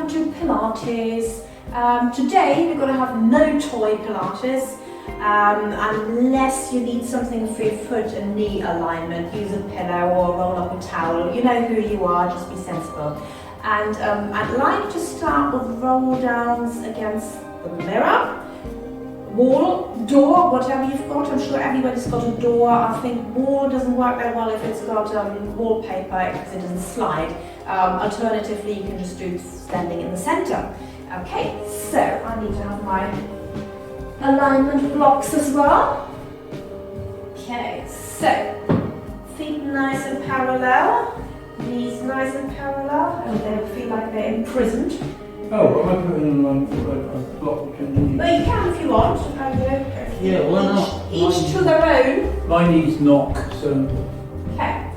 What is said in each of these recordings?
welcome to Pilates. Today we're going to have no toy Pilates unless you need something for your foot and knee alignment. Use a pillow or roll up a towel. You know who you are, just be sensible. And I'd like to start with roll downs against the mirror, wall, door, whatever you've got. I'm sure everybody's got a door. I think wall doesn't work that well if it's got wallpaper because it doesn't slide. Alternatively, you can just do standing in the center. Okay, so I need to have my alignment blocks as well. Okay, so feet nice and parallel, knees nice and parallel, and they feel like they're imprisoned. Oh, I put in a block between the Well, you can if you want. Yeah, why not? Each to their own. My knees knock, so. Okay.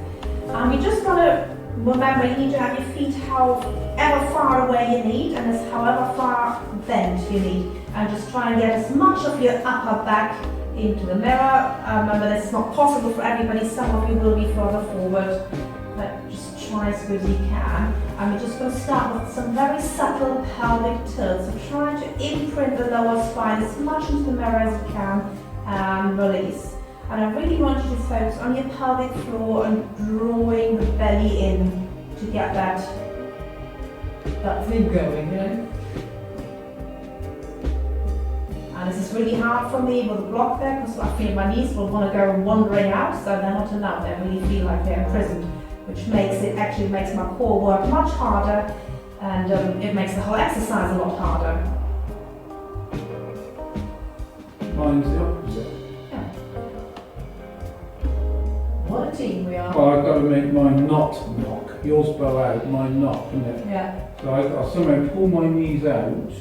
You're just gonna remember you need to have your feet however far away you need, and as however far bent you need, and just try and get as much of your upper back into the mirror. Remember, that's not possible for everybody. Some of you will be further forward, but just try as good as you can. And we're just going to start with some very subtle pelvic tilts. So try to imprint the lower spine as much into the mirror as you can and release. And I really want you to focus on your pelvic floor and drawing the belly in to get that thing going, you know. And this is really hard for me with a block there because I feel my knees will want to go wandering out, so they're not allowed. They really feel like they're imprisoned, which makes my core work much harder, and it makes the whole exercise a lot harder. Mine's the opposite. Yeah. What a team we are. Well, I've got to make mine not knock. Yours bow out, mine not, isn't it? Yeah. So I've got to somehow pull my knees out,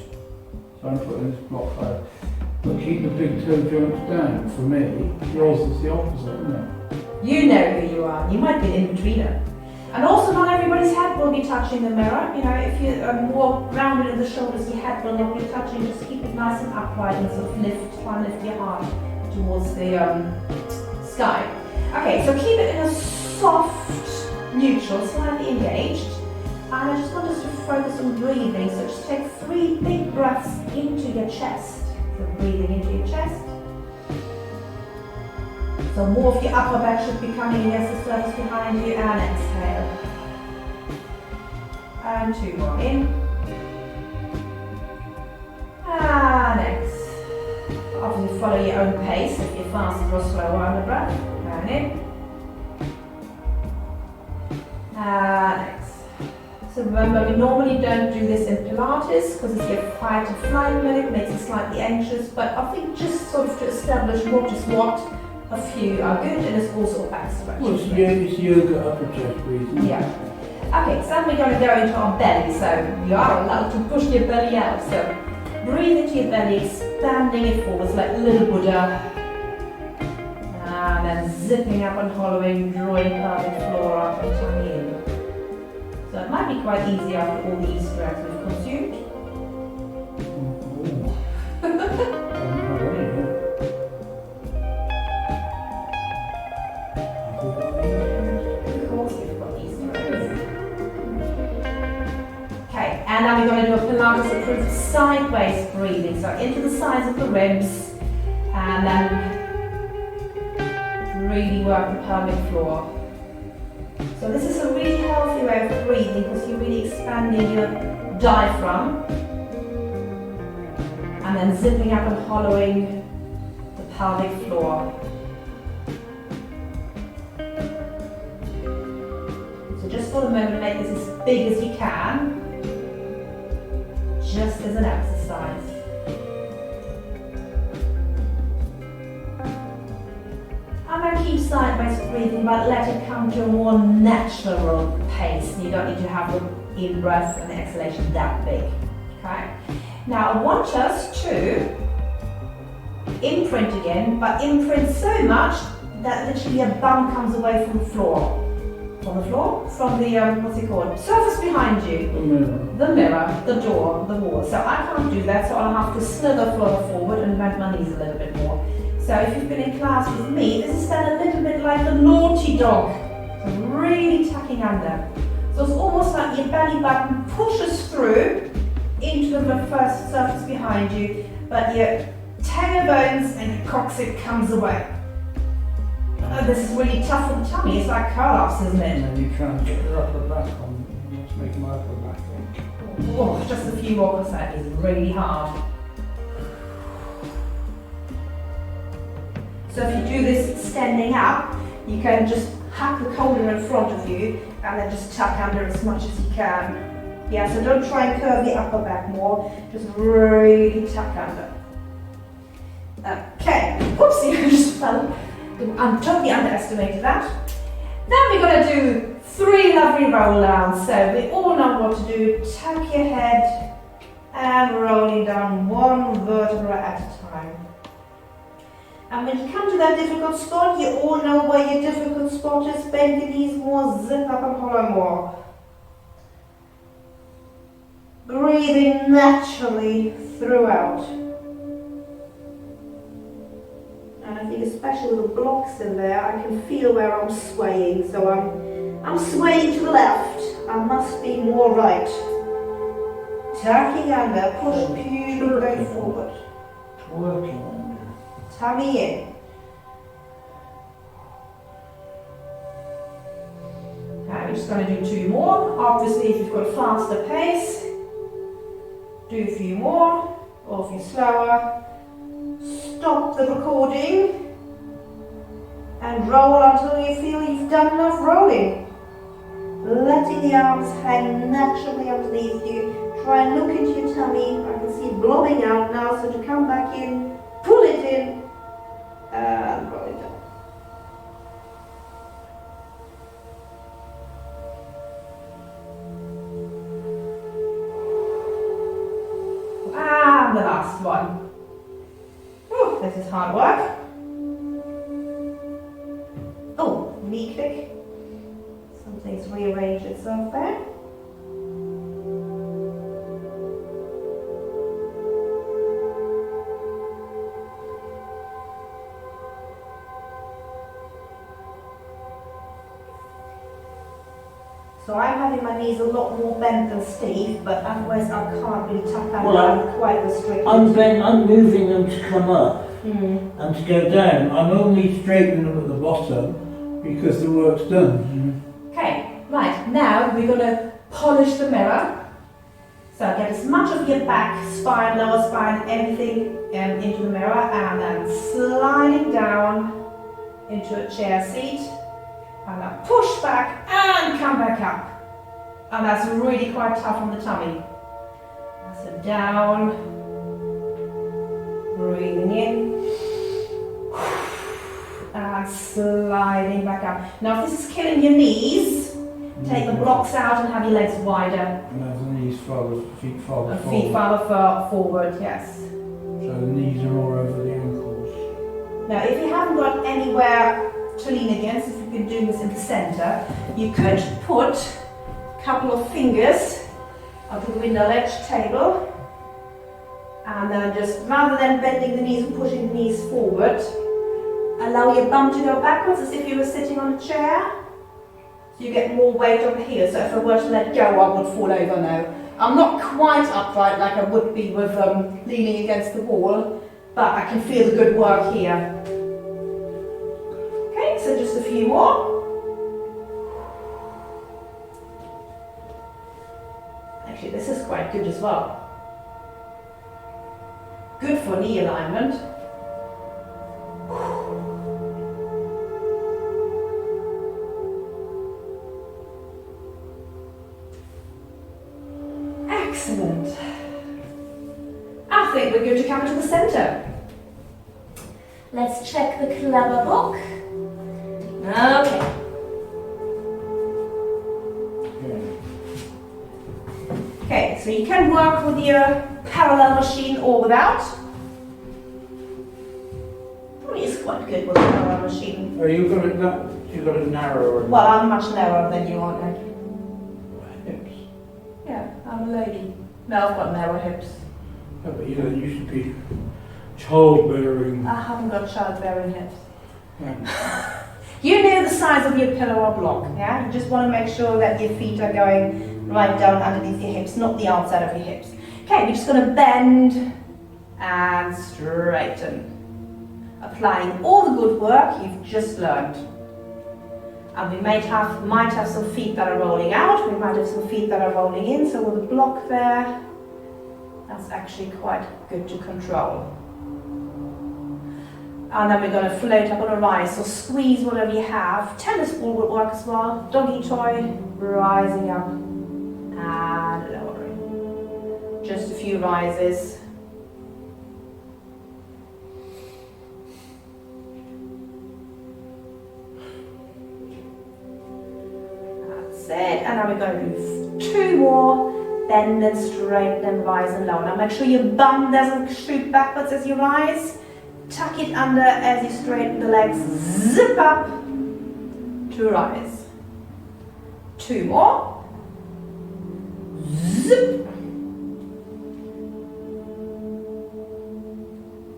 so I'm putting this block out, but keep the big toe joints down. For me, yours is the opposite, isn't it? You know who you are. You might be an in-betweener. And also, not everybody's head will be touching the mirror. You know, if you're more rounded in the shoulders, your head will not be touching. Just keep it nice and upright and sort of try and lift your heart towards the sky. Okay, so keep it in a soft neutral, slightly engaged. And I just want us to focus on breathing. So just take 3 big breaths into your chest. So breathing into your chest. So more of your upper back should be coming against the surface behind you, and exhale. And 2 more in. And exhale. Obviously follow your own pace if you're faster or slower on the breath. And in. And exhale. So remember, we normally don't do this in Pilates because it's your fight or flight mode, it makes you slightly anxious, but I think just sort of to establish what is what, a few are good, and it's also a back stretch. Well, it's yoga upper chest breathing. Yeah. Okay, so then we're going to go into our belly, so you are allowed to push your belly out. So breathe into your belly, expanding it forwards like little Buddha. And then zipping up and hollowing, drawing pelvic floor up and tummy in. So it might be quite easy after all the Easter eggs we've consumed. Of course we've got Easter eggs. Okay, and now we're going to do a Pilates approved sideways breathing. So into the sides of the ribs, and then really work the pelvic floor. So this is a really healthy way of breathing because you're really expanding your diaphragm and then zipping up and hollowing the pelvic floor. So just for the moment, make this as big as you can, just as an exercise. And then keep sideways breathing, but let it come to a more natural pace. You don't need to have the in-breath and the exhalation that big. Okay? Now I want us to imprint again, but imprint so much that literally a bum comes away from the floor. From the floor? From the, what's it called? Surface behind you. The mirror, the door, the wall. So I can't do that, so I'll have to slither further forward and bend my knees a little bit more. So if you've been in class with me, this is then a little bit like the naughty dog. So really tucking under. So it's almost like your belly button pushes through into the first surface behind you, but your tailbones and your coccyx comes away. This is really tough for the tummy. It's like curl-ups, isn't it? And then you try and get your upper back on. Let's make my upper back ache. Oh, just a few more because that is really hard. So if you do this standing up, you can just hack the collar in front of you and then just tuck under as much as you can. Yeah, so don't try and curve the upper back more, just really tuck under. Okay, whoopsie, I just fell. I totally underestimated that. Then we're going to do 3 lovely roll downs. So we all know what to do. Tuck your head and rolling down 1 vertebra at a time. And when you come to that difficult spot, you all know where your difficult spot is. Bend your knees more, zip up and hollow more. Breathing naturally throughout. And I think especially with the blocks in there, I can feel where I'm swaying. So I'm swaying to the left. I must be more right. Tucking under, push pubic bone forward. Working under. Tummy in. And we're just going to do 2 more. Obviously, if you've got a faster pace, do a few more. Or if you're slower, stop the recording and roll until you feel you've done enough rolling. Letting the arms hang naturally underneath you. Try and look into your tummy. I can see it blobbing out now, so to come back in, pull it in and roll it down. And the last one. Whew, this is hard work. Oh, knee click. Something's rearranged itself there. So I'm having my knees a lot more bent than stiff, but otherwise I can't really tuck under. I'm quite restricted. I'm moving them to come up and to go down. I'm only straightening them at the bottom because the work's done. Okay, right, now we're going to polish the mirror. So get as much of your back, spine, lower spine, everything into the mirror, and then sliding down into a chair seat. And then push back and come back up. And that's really quite tough on the tummy. So down, breathing in, and sliding back up. Now if this is killing your knees, take the blocks out and have your legs wider. And have the knees farther, feet farther And forward. feet farther forward, yes. So the knees are more over the ankles. Now if you haven't got anywhere to lean against, if you've been doing this in the centre, you could put a couple of fingers onto the window ledge table, and then just, rather than bending the knees and pushing the knees forward, allow your bum to go backwards as if you were sitting on a chair, so you get more weight over here. So if I were to let go, I would fall over now. I'm not quite upright like I would be with leaning against the wall, but I can feel the good work here. Okay, so just a few more. Actually, this is quite good as well. Good for knee alignment. Excellent. I think we're good to come to the centre. Let's check the clever book. Okay. Okay, so you can work with your parallel machine or without. Probably is quite good with a parallel machine. Oh, you've got it narrower. Well, I'm much narrower than you are now. Hips. Yeah, I'm a lady. No, I've got narrow hips. Oh, but you know, it used to be childbearing. I haven't got childbearing hips. Yeah. You know the size of your pillow or block, yeah? You just want to make sure that your feet are going right down underneath your hips, not the outside of your hips. Okay, we're just going to bend and straighten, applying all the good work you've just learned. And we might have some feet that are rolling out, we might have some feet that are rolling in, so with a block there, that's actually quite good to control. And then we're going to float up on a rise, so squeeze whatever you have. Tennis ball will work as well. Doggy toy, rising up and lowering. Just a few rises. That's it. And now we're going to do 2 more. Bend and straighten and rise and lower. Now make sure your bum doesn't shoot backwards as you rise. Tuck it under as you straighten the legs, zip up to rise. 2 more. Zip.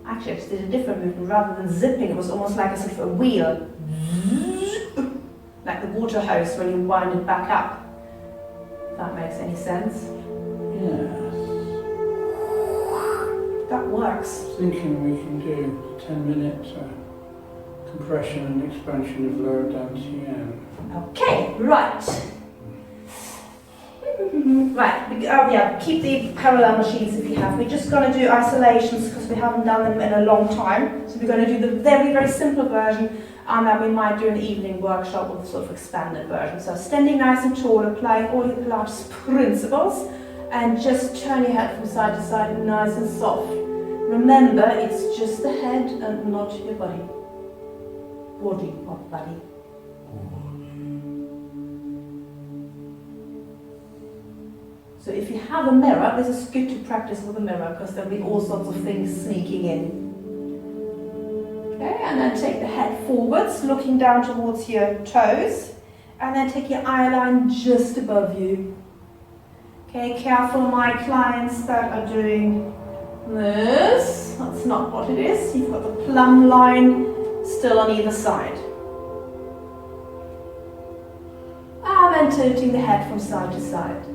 Actually, I just did a different movement. Rather than zipping, it was almost like a sort of a wheel. Like the water hose when you wind it back up. If that makes any sense. Yes. That works. I was thinking we can do 10-minute compression and expansion of lower dantian. Okay, right. Right, yeah, keep the parallel machines if you have. We're just going to do isolations because we haven't done them in a long time. So we're going to do the very, very simple version, and then we might do an evening workshop with a sort of expanded version. So standing nice and tall, applying all your Pilates principles, and just turn your head from side to side, nice and soft. Remember, it's just the head and not your body. Body, not body. So if you have a mirror, this is good to practice with a mirror because there'll be all sorts of things sneaking in. Okay, and then take the head forwards, looking down towards your toes, and then take your eye line just above you. Okay, careful my clients that are doing this. That's not what it is. You've got the plumb line still on either side. And then tilting the head from side to side.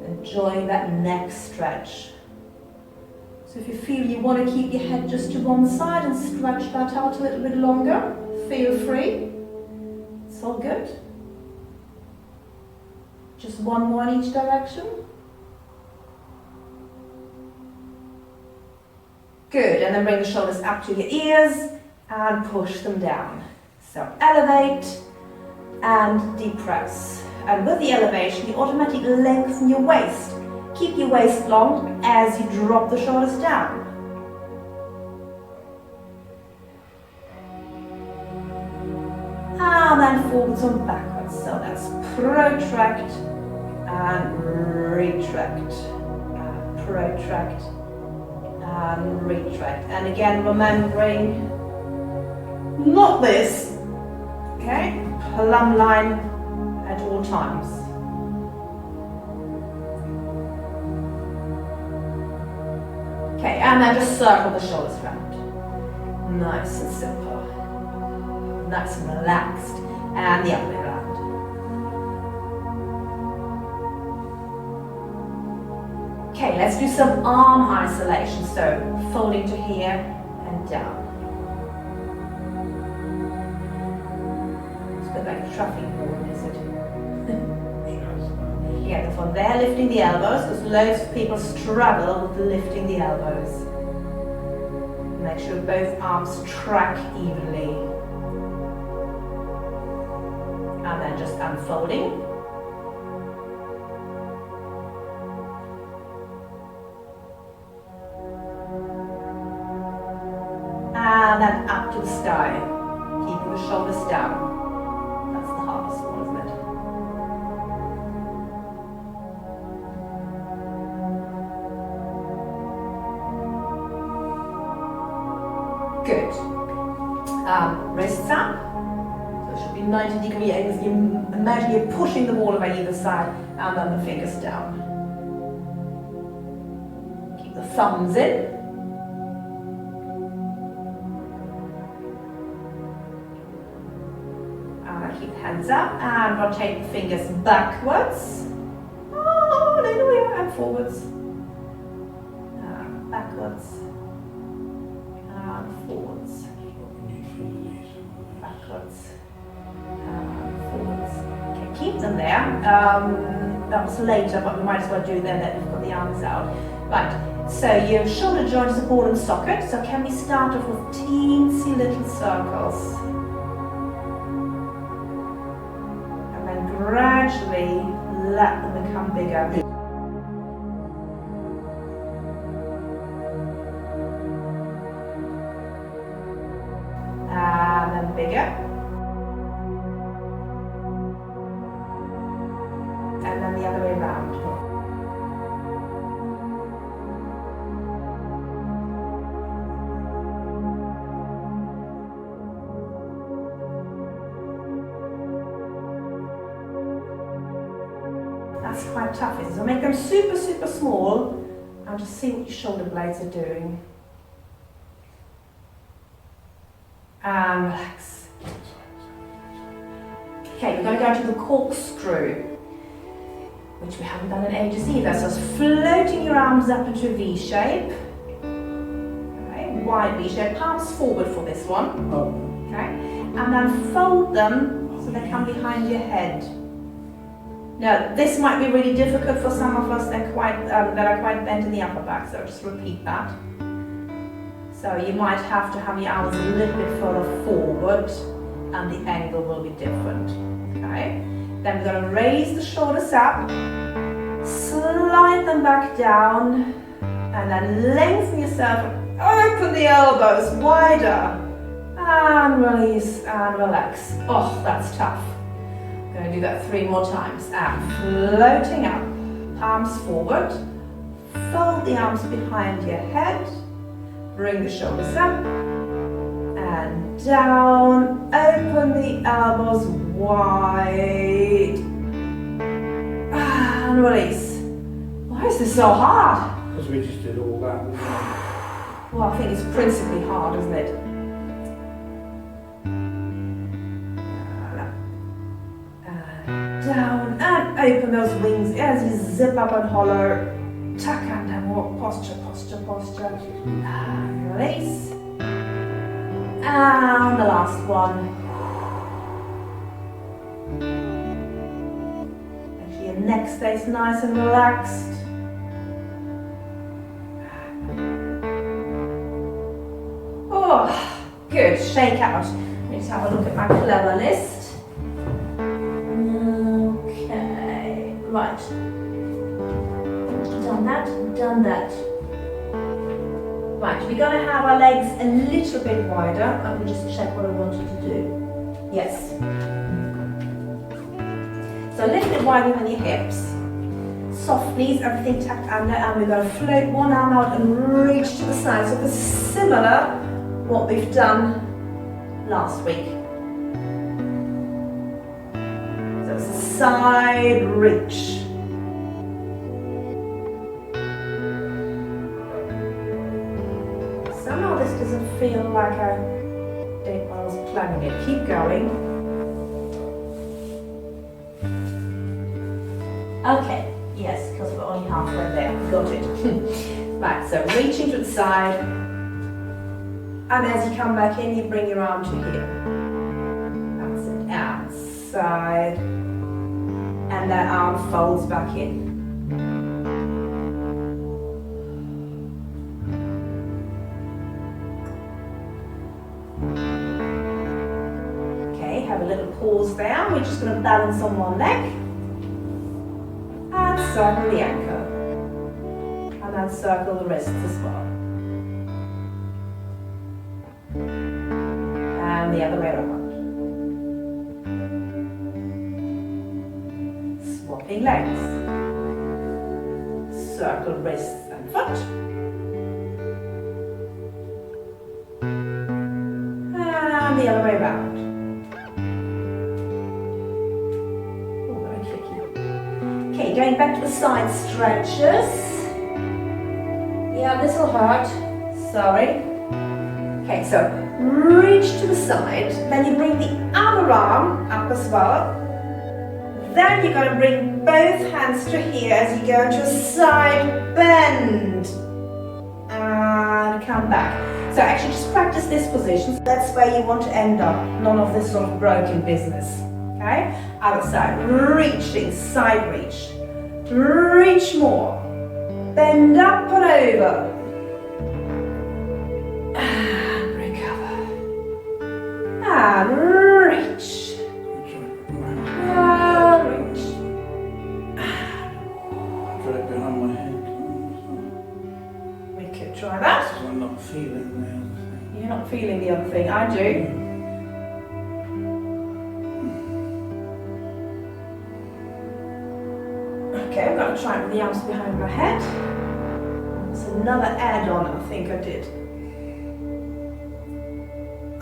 Enjoying that neck stretch. So if you feel you want to keep your head just to one side and stretch that out a little bit longer, feel free. It's all good. Just one more in each direction. Good, and then bring the shoulders up to your ears and push them down. So elevate and depress. And with the elevation, you automatically lengthen your waist. Keep your waist long as you drop the shoulders down. And then forwards and backwards. So that's protract and retract. And protract and retract. And again, remembering not this, okay? Plumb line at all times. Okay, and then just circle the shoulders round. Nice and simple. Nice and relaxed. And the other way around. Okay, let's do some arm isolation. So, folding to here and down. It's a bit like a traffic warden, is it? Yeah, from there, lifting the elbows, because loads of people struggle with lifting the elbows. Make sure both arms track evenly. And then just unfolding. And then up to the sky, keeping the shoulders down. That's the hardest one, isn't it? Good. Wrists up. So it should be 90-degree angles. You imagine you're pushing the wall over either side, and then the fingers down. Keep the thumbs in. Keep the hands up and rotate the fingers backwards. Hallelujah, and forwards. backwards. And forwards. Backwards. And forwards. Okay, keep them there. That was later, but we might as well do them then we've got the arms out. Right, so your shoulder joint is a ball and socket, so can we start off with teensy little circles? And then gradually let them become bigger. And then bigger. And then the other way around. That's quite tough, isn't it? So make them super, super small and just see what your shoulder blades are doing. And relax. Okay, we're going to go to the corkscrew, which we haven't done in ages either. So it's floating your arms up into a V shape. Okay, wide V shape, palms forward for this one. Okay, and then fold them so they come behind your head. Now, this might be really difficult for some of us that are quite bent in the upper back, so just repeat that. So you might have to have your arms a little bit further forward and the angle will be different. Okay? Then we're going to raise the shoulders up, slide them back down, and then lengthen yourself, open the elbows wider, and release and relax. Oh, that's tough. Going to do that 3 more times. And floating up, palms forward, fold the arms behind your head, bring the shoulders up, and down, open the elbows wide, and release. Why is this so hard? Because we just did all that. Well, I think it's principally hard, isn't it? Down and open those wings as you zip up and holler. Tuck under, more posture, posture, posture. And release. And the last one. Make sure your neck stays nice and relaxed. Oh, good. Shake out. Let's have a look at my clever list. Okay, right. Done that, done that. Right, we're going to have our legs a little bit wider. I will just check what I want you to do. Yes. So a little bit wider than your hips. Soft knees, everything tucked under, and we're going to float one arm out and reach to the side. So it's similar what we've done last week. So it's a side reach. Somehow this doesn't feel like I did when I was planning it. Keep going. Okay, yes, because we're only halfway there. Got it. Right, so reaching to the side. And as you come back in, you bring your arm to here. That's it. Outside. And that arm folds back in. Okay, have a little pause there. We're just going to balance on one leg. And circle the ankle. And then circle the wrists as well. And the other way around. Swapping legs. Circle wrists and foot. And the other way around. Oh, very tricky. Okay, going back to the side stretches. Yeah, this will hurt. Sorry. Okay, so reach to the side, then you bring the other arm up as well. Then you're going to bring both hands to here as you go into a side bend. come back. So actually just practice this position. So that's where you want to end up. None of this sort of broken business. Okay? Other side. Reaching, side reach. Reach more. Bend up and over. And recover. And reach. And reach. Right behind my head. We could try that. I'm not feeling the other thing. You're not feeling the other thing, I do. Okay, I'm going to try it with the arms behind my head. There's another add-on I think I did.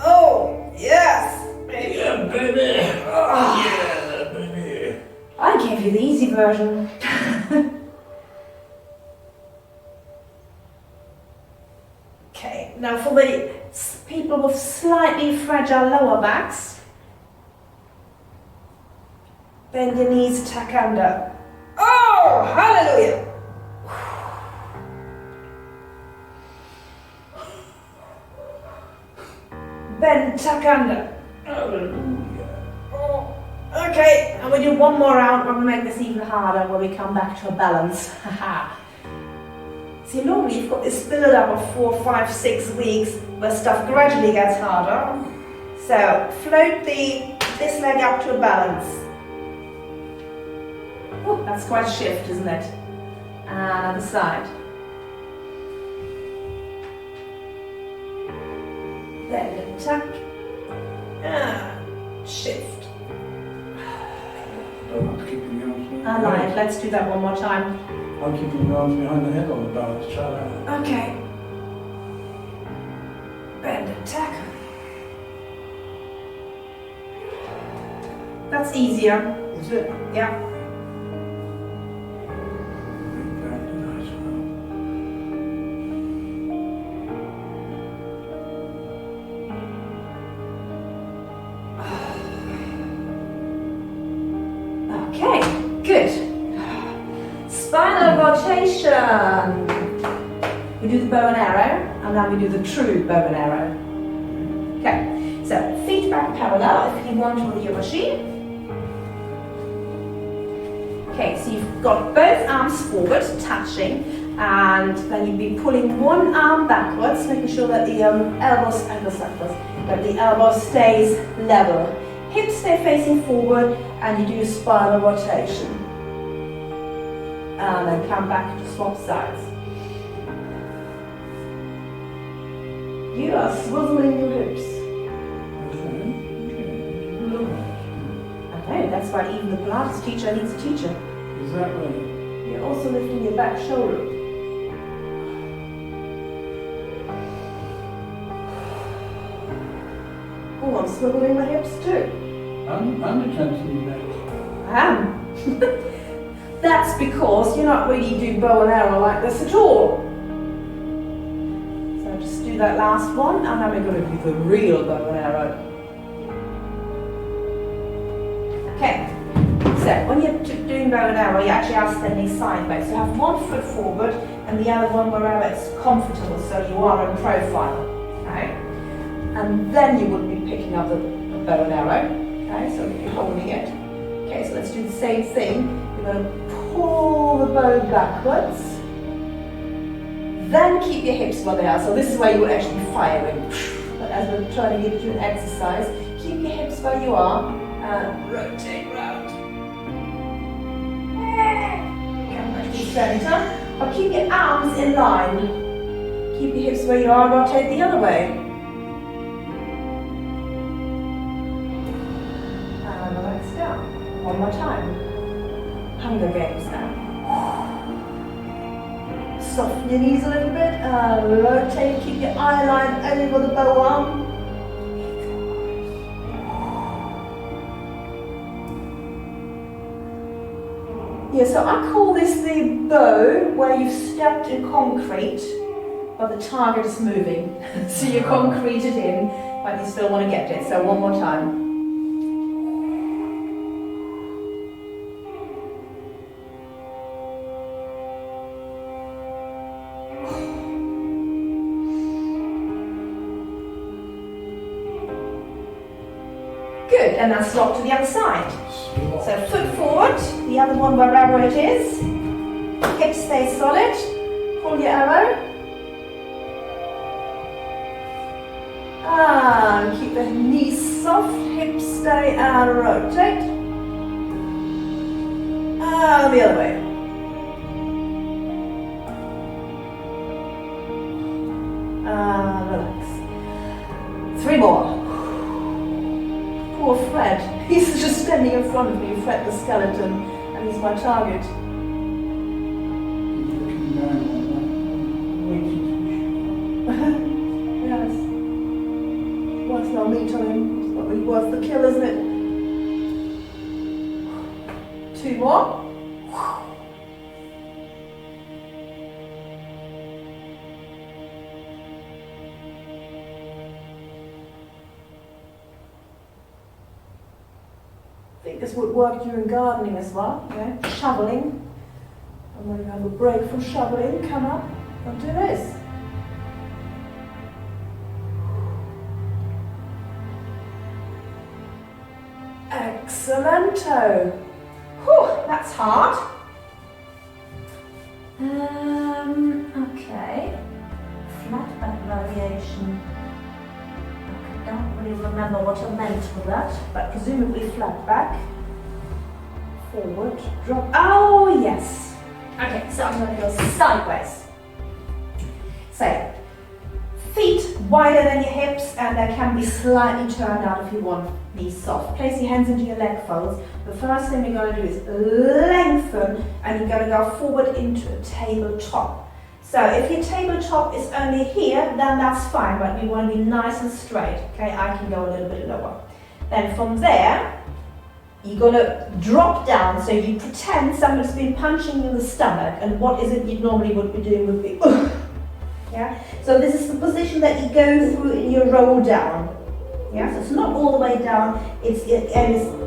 Oh, yes! Baby. Yeah, baby. Oh, yeah, baby. I gave you the easy version. Okay, now for the people with slightly fragile lower backs, bend your knees, tuck under. Oh, hallelujah! Bend, tuck under. Hallelujah. Oh, okay, and we do one more round where we make this even harder, where we come back to a balance. See, normally you've got this build up of 4, 5, 6 weeks where stuff gradually gets harder. So float this leg up to a balance. Oh, that's quite a shift, isn't it? And other side. Bend and tuck. Shift. I'm keeping the arms behind I lied. Let's do that one more time. I'm keeping the arms behind the head on the balance. Try that. Okay. Bend and tuck. That's easier. Is it? Yeah. Very nice one. Okay, good. Spinal rotation. We do the bow and arrow, and then we do the true bow and arrow. Okay, so feet back parallel if you want with your machine. Okay, so you've got both arms forward, touching, and then you'd be pulling one arm backwards, making sure that the elbow stays level. Hips stay facing forward, and you do spinal rotation. And then come back to swap sides. You are swiveling your hips. I know, that's why even the Pilates teacher needs a teacher. Exactly. You're also lifting your back shoulder. Oh, I'm swiveling my hips too. I'm tensing your neck. I am. That's because you're not really doing bow and arrow like this at all. So just do that last one, and then we're going to do the real bow and arrow. Okay, so when you're doing bow and arrow, you actually are standing sideways. So have one foot forward, and the other one wherever it's comfortable, so you are in profile. Okay, and then you would be picking up the bow and arrow. Okay, so you're holding it. Okay, so let's do the same thing. You're going to pull the bow backwards. Then keep your hips where they are. So this is where you would actually be firing. But as we're trying to give you an exercise, keep your hips where you are and rotate round. Come back to the center. Or keep your arms in line. Keep your hips where you are, rotate the other way. And relax down. One more time. Hunger Games now. Soften your knees a little bit, rotate, keep your eye line over the bow arm. Yeah, so I call this the bow where you've stepped in concrete, but the target is moving. So you concrete it in, but you still want to get it. So one more time. Good, and now swap to the other side. So foot forward, the other one wherever it is. Hips stay solid. Pull your arrow. And keep the knees soft, hips stay and rotate. And the other way. And relax. 3 more. Poor Fred. He's just standing in front of me, Fred the skeleton, and he's my target. Yes. Worth no meat on him. It's not really worth the kill, isn't it? 2 more. I think this would work during gardening as well, okay? Shoveling. And when you have a break from shoveling, come up and do this. Excellento. Whew, that's hard. Okay. Flat back variation. I don't really remember what I meant with that, but presumably flat back. Forward, drop. Oh, yes. Okay, so I'm going to go sideways. So, feet wider than your hips, and they can be slightly turned out if you want these soft. Place your hands into your leg folds. The first thing we're going to do is lengthen, and you're going to go forward into a tabletop. So if your tabletop is only here, then that's fine, but we want to be nice and straight. Okay, I can go a little bit lower. Then from there, you're going to drop down, so you pretend somebody's been punching you in the stomach, and what is it you normally would be doing would be, yeah? So this is the position that you go through in your roll down. Yeah, so it's not all the way down, it's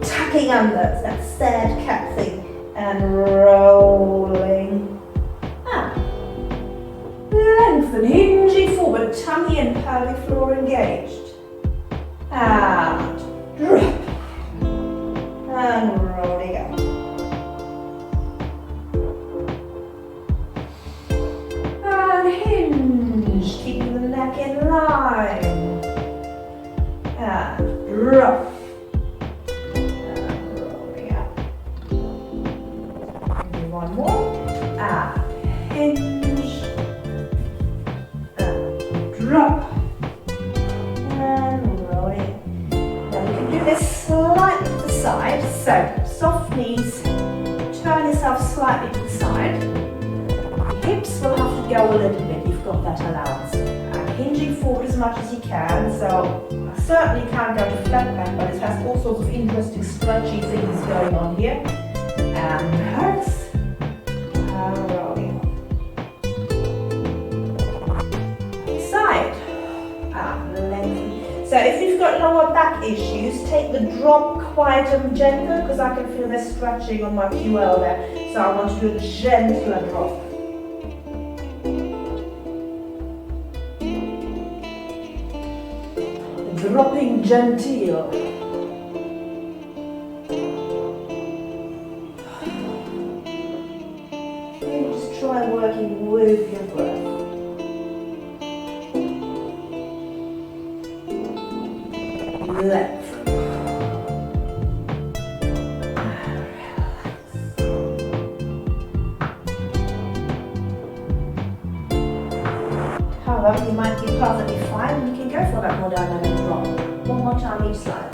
tucking under, it's that sad cat thing, and rolling. Lengthen, hinging forward, tummy and pelvic floor engaged. And drop. And rolling up. And hinge, keeping the neck in line. And drop. And rolling up. Maybe one more. And hinge. Drop and roll it. Now we can do this slightly to the side. So soft knees, turn yourself slightly to the side. The hips will have to go a little bit. You've got that allowance. And hinging forward as much as you can. So I certainly can't go to flat back, but it has all sorts of interesting stretchy things going on here. And relax. And rolling. So if you've got lower back issues, take the drop quite gentle, because I can feel the stretching on my QL there. So I want to do a gentler drop. Dropping genteel. Just try working with your breath. Length. However, you might be perfectly fine and you can go for that more dynamic drop. One more time each side.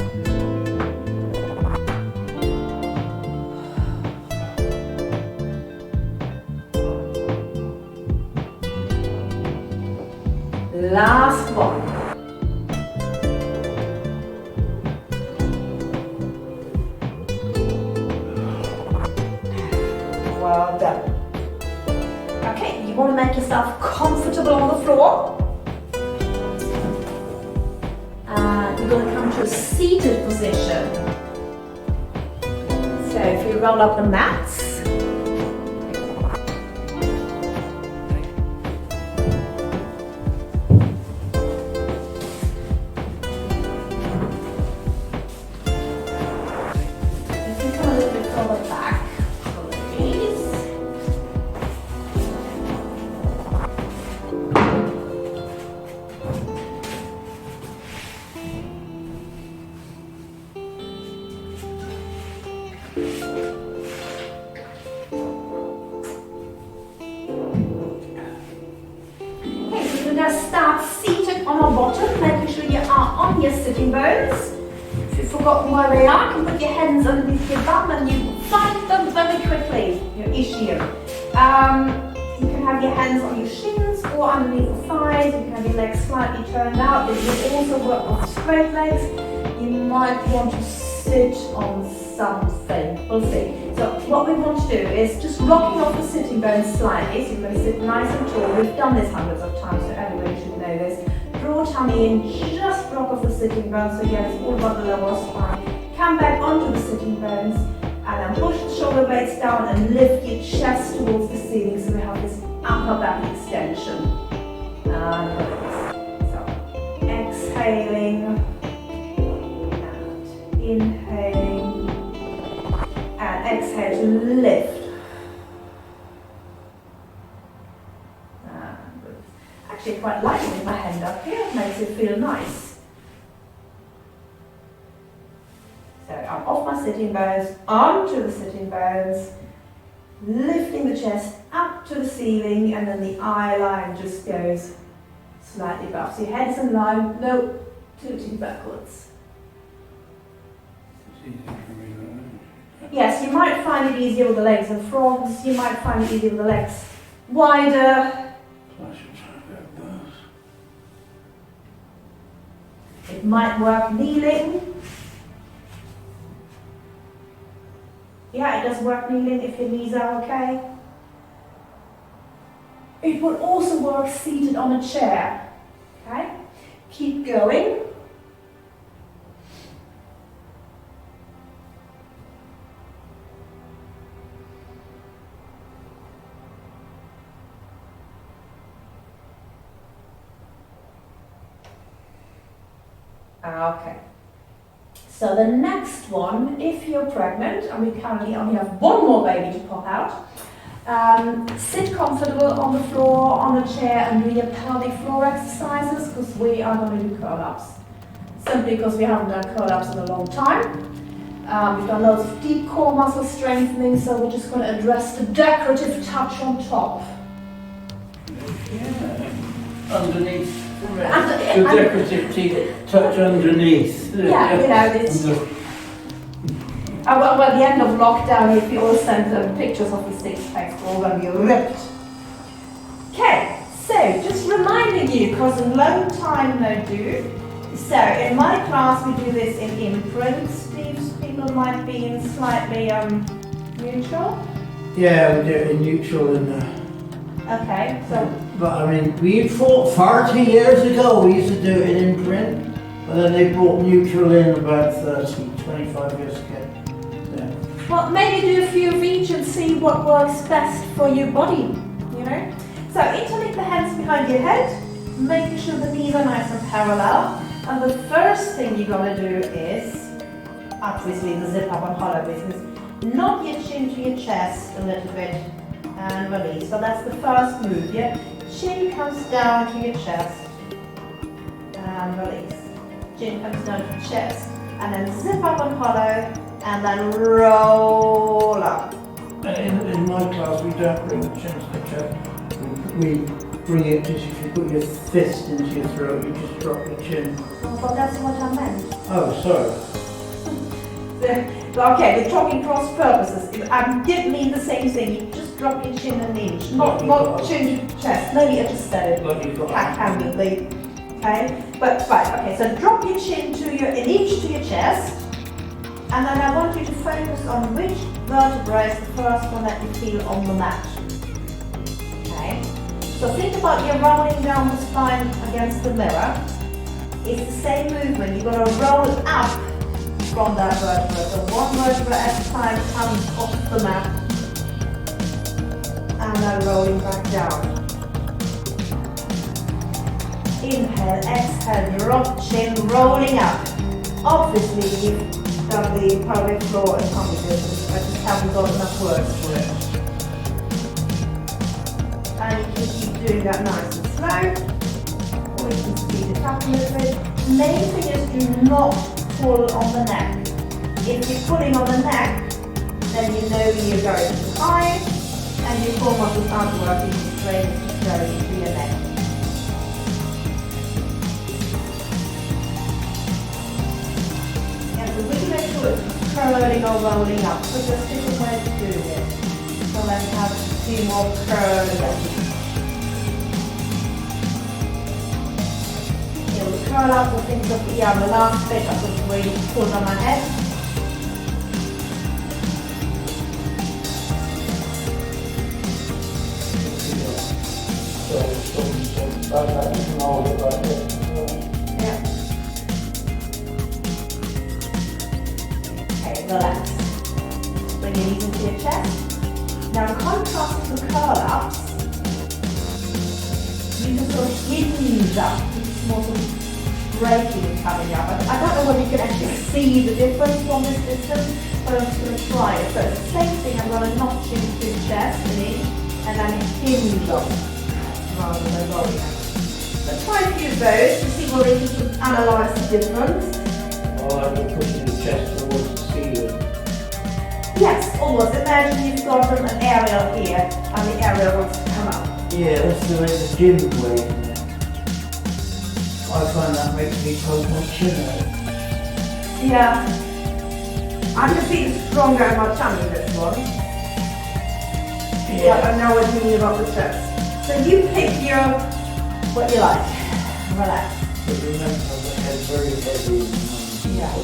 Last one. Well done. Okay, you want to make yourself comfortable on the floor. And you're going to come to a seated position. So if you roll up the mats. on your sitting bones. If you've forgotten where they are, you can put your hands underneath your bum and you find them very quickly, your ischium. You can have your hands on your shins or underneath the thighs. You can have your legs slightly turned out. This will also work on straight legs. You might want to sit on something. We'll see. So what we want to do is just rocking off the sitting bones slightly. So you're going to sit nice and tall. We've done this hundreds of times, so everybody should know this. Draw tummy in, just rock off the sitting bones. So again, it's all about the lower spine. Come back onto the sitting bones and then push the shoulder blades down and lift your chest towards the ceiling so we have this upper back extension. And release. So exhaling and inhaling and exhale to lift. And release. Actually quite like it with my hand up here, it makes it feel nice. So I'm off my sitting bones, onto the sitting bones, lifting the chest up to the ceiling, and then the eye line just goes slightly above. So your head is in line, no tilting backwards. It's easy for me, isn't Yes, you might find it easier with the legs and frogs, you might find it easier with the legs wider. I should try that first. It might work kneeling. Yeah, it does work kneeling if your knees are okay. It will also work seated on a chair. Okay? Keep going. Okay. So the next one, if you're pregnant, and we currently only have one more baby to pop out, sit comfortable on the floor, on the chair, and do your pelvic floor exercises, because we are going to do curl-ups. Simply because we haven't done curl-ups in a long time. We've done loads of deep core muscle strengthening, so we're just going to address the decorative touch on top. Yeah. Underneath. The decorative teeth touch underneath. Yeah, you know, it's... well, at the end of lockdown, if you all send pictures of your six packs, we're all going to be ripped. Okay, so just reminding you, because a long time no do. So in my class, we do this in imprints. People might be in slightly neutral. Yeah, we do it in neutral and. Okay, so. But I mean, we fought 40 years ago. We used to do it in imprint, but then they brought neutral in about 25 years ago. Yeah. Well, maybe do a few of each and see what works best for your body, you know? So interlink the hands behind your head, making sure the knees are nice and parallel. And the first thing you're going to do is, obviously the zip up and hollow business, knock your chin to your chest a little bit and release. So that's the first move, yeah? Chin comes down to your chest and release. Chin comes down to your chest and then zip up and hollow and then roll up. In my class, we don't bring the chin to the chest. We bring it just if you put your fist into your throat, you just drop your chin. Oh, but that's what I meant. Oh, sorry. Okay, we're talking cross purposes. I did mean the same thing. You just drop your chin an inch, not chin to chest. Maybe I just said it backhandedly. Okay, but right. Okay, so drop your chin to an inch to your chest, and then I want you to focus on which vertebra is the first one that you feel on the mat. Okay, so think about you rolling down the spine against the mirror. It's the same movement. You're going to roll up from that vertebra. So one vertebra at a time comes off the mat and then rolling back down. Inhale, exhale, drop chin, rolling up. Obviously you've done the pelvic floor and tummy business, I just haven't got enough words for it. And you can keep doing that nice and slow, or you can speed it up a little bit. Main thing is do not pull on the neck. If you're pulling on the neck, then you know you're going too high and your core muscles aren't working straight to your neck. foot curling or rolling up. So just different way to do it. So let's have a few more curls. Okay, we'll curl up the things of the arm. The last bit I've just really pulled on my head. Yeah. Okay, relax. Bring your knees into your chest. Now, in contrast to the curl ups, you just sort of hinge up. It's more sort of breaking coming up. I don't know whether you can actually see the difference from this distance, but I'm just going to try it. So it's the same thing. I'm going to notch into the chest and then hinge up rather than rolling up. So try a few of those to see whether you can analyse the difference. I'll have to push the chest towards the ceiling. Yes, almost. Imagine you've got an aerial here and the aerial wants to come up. Yeah, that's the way the gym way, isn't it? I find that makes me poke my chin out. Yeah. I can see the stronger in my tummy, this one. But I know what you mean about the chest. So you pick what you like. Relax. But remember, the head's very heavy. Yeah.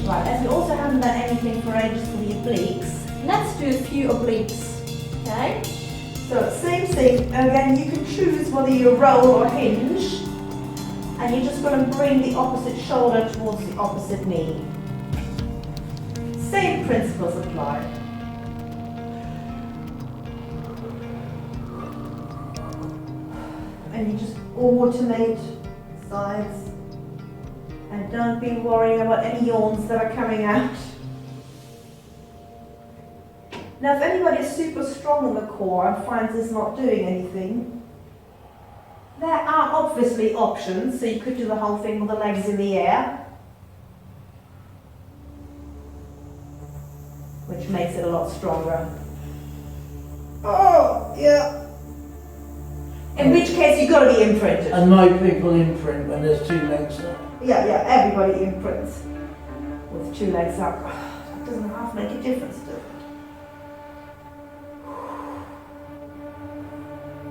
Right, as we also haven't done anything for ages for the obliques, let's do a few obliques. Okay? So same thing. Again, you can choose whether you roll or hinge. And you're just going to bring the opposite shoulder towards the opposite knee. Same principles apply. And you just alternate sides. And don't be worrying about any yawns that are coming out. Now, if anybody is super strong in the core and finds this not doing anything, there are obviously options. So you could do the whole thing with the legs in the air, which makes it a lot stronger. Oh, yeah. In which case, you've got to be imprinted. And my people imprint when there's two legs up. Yeah, everybody imprints with two legs up. That doesn't half make a difference, does it?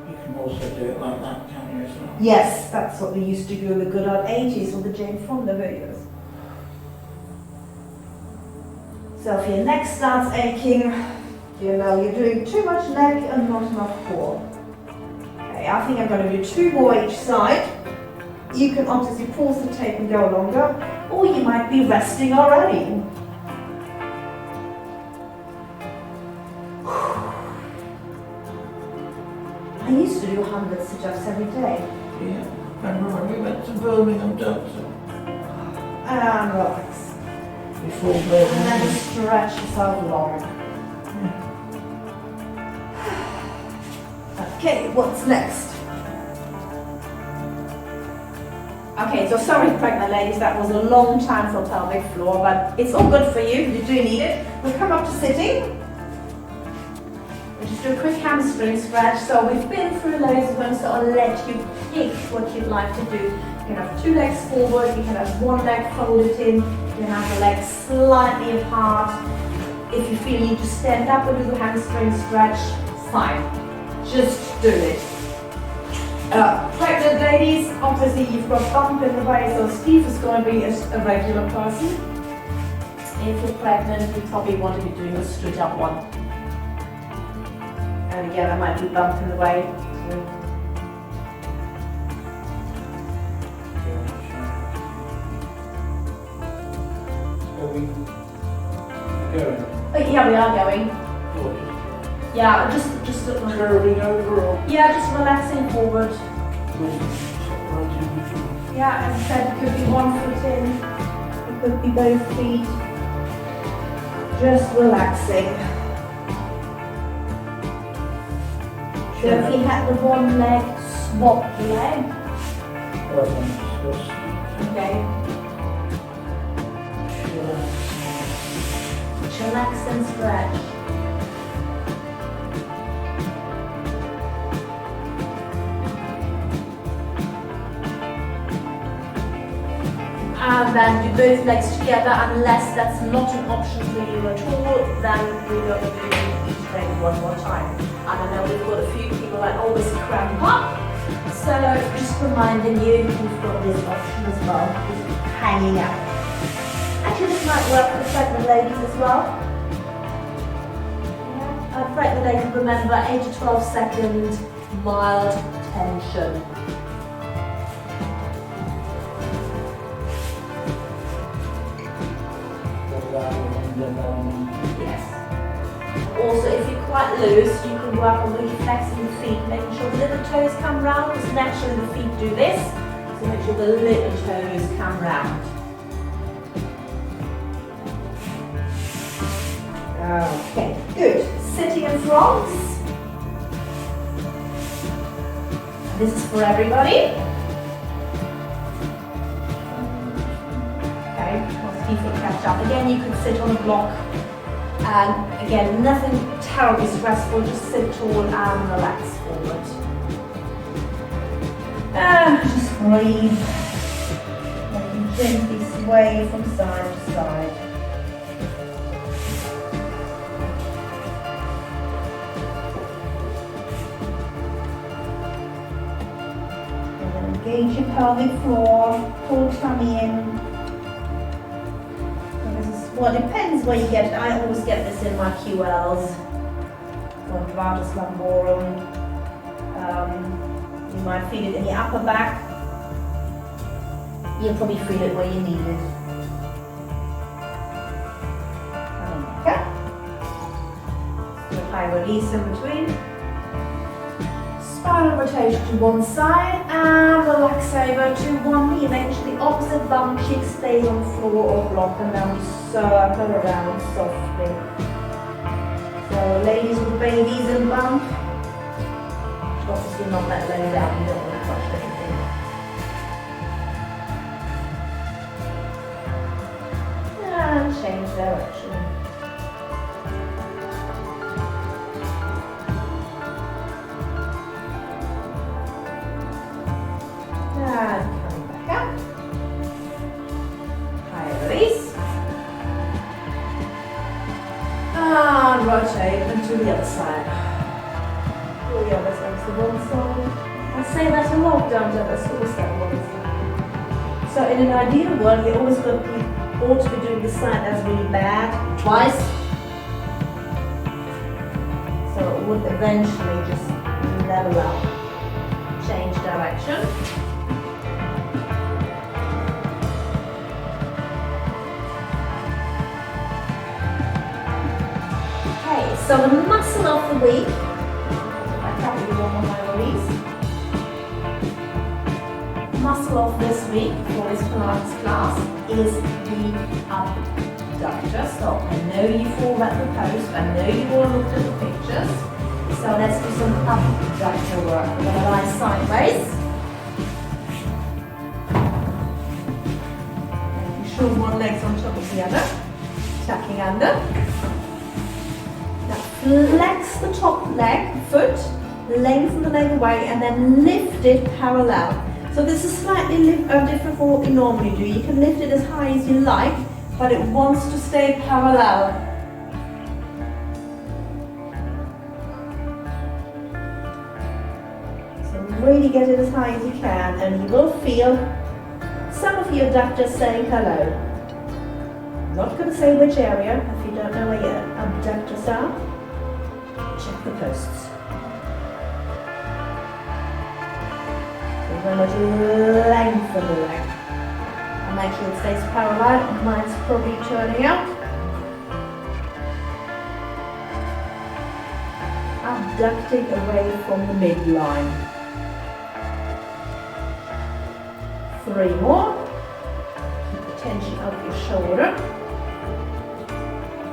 You can also do it like that, can't you, as well? Yes, that's what we used to do in the good old 80s with the Jane Fonda videos. So if your neck starts aching, you know you're doing too much neck and not enough core. Okay, I think I'm going to do 2 more each side. You can obviously pause the tape and go longer, or you might be resting already. I used to do 100 sit-ups every day. Yeah. Remember when we went to Birmingham, Doctor? And relax. Before And Birmingham. then just stretch yourself long. Okay, what's next? Okay, so sorry pregnant ladies, that was a long time for pelvic floor, but it's all good for you, you do need it. We'll come up to sitting. We'll just do a quick hamstring stretch. So we've been through loads of them, so I'll let you pick what you'd like to do. You can have 2 legs forward, you can have 1 leg folded in, you can have the legs slightly apart. If you feel you need to stand up and do the hamstring stretch, fine, just do it. Pregnant ladies, obviously you've got bump in the way, so Steve is going to be a regular person. If you're pregnant, you probably want to be doing a stood up one. And again, I might be bump in the way. Are we going? Yeah, we are going. Yeah, just Curving over or? yeah, just relaxing forward. Yeah, as I said, it could be 1 foot in, it could be both feet. Just relaxing. So if you had the 1 leg, swap the leg. Okay. Relax and stretch. And then and do both legs together. Unless that's not an option for you at all, then we're going to do each leg one more time. And I know we've got a few people that always cramp up, so just reminding you, we've got this option as well, just hanging out. Actually, this might work for the pregnant ladies as well. Yeah. Pregnant ladies, remember 8 to 12 second mild tension. Yes. Also, if you're quite loose, you can work on really flexing the feet, making sure the little toes come round, because naturally the feet do this. So make sure the little toes come round. Okay, good. Sitting in frogs. This is for everybody. Okay, once people catch up. Again, you could sit on a block. And again, nothing terribly stressful, just sit tall and relax forward. Just breathe. Let you gently sway from side to side. And then engage your pelvic floor, pull tummy in. Well, it depends where you get it. I always get this in my QLs, quadratus lumborum. You might feel it in your upper back. You'll probably feel it where you need it. Okay. So high release in between. Spinal rotation to one side and relax over to one knee, making sure the opposite bum cheek stays on floor or block, and then we circle around softly. So ladies with babies and bump, obviously not that low down, you don't want to touch anything. And change direction. And coming back up. High release. And rotate and to the other side. Pull the other side to one side. I say that a lot, don't I? That's always that one. So in an ideal world, you always ought to be doing the side that's really bad twice. So it would eventually just level up. Change direction. So the muscle of the week, I can't really one on my release. Muscle of this week for this Pilates class is the abductor. So I know you've all read the post, I know you've all looked at the pictures. So let's do some abductor work. We're going to lie sideways. Making sure one leg's on top of the other. Tucking under. Flex the top leg, foot, lengthen the leg away, and then lift it parallel. So this is slightly different from what we normally do. You can lift it as high as you like, but it wants to stay parallel. So really get it as high as you can, and you will feel some of your abductors saying hello. I'm not going to say which area if you don't know where your abductors are. Check the posts. We're going to lengthen the leg. And make sure it stays parallel. Mine's probably turning out. Abducting away from the midline. 3 more. Keep the tension of your shoulder.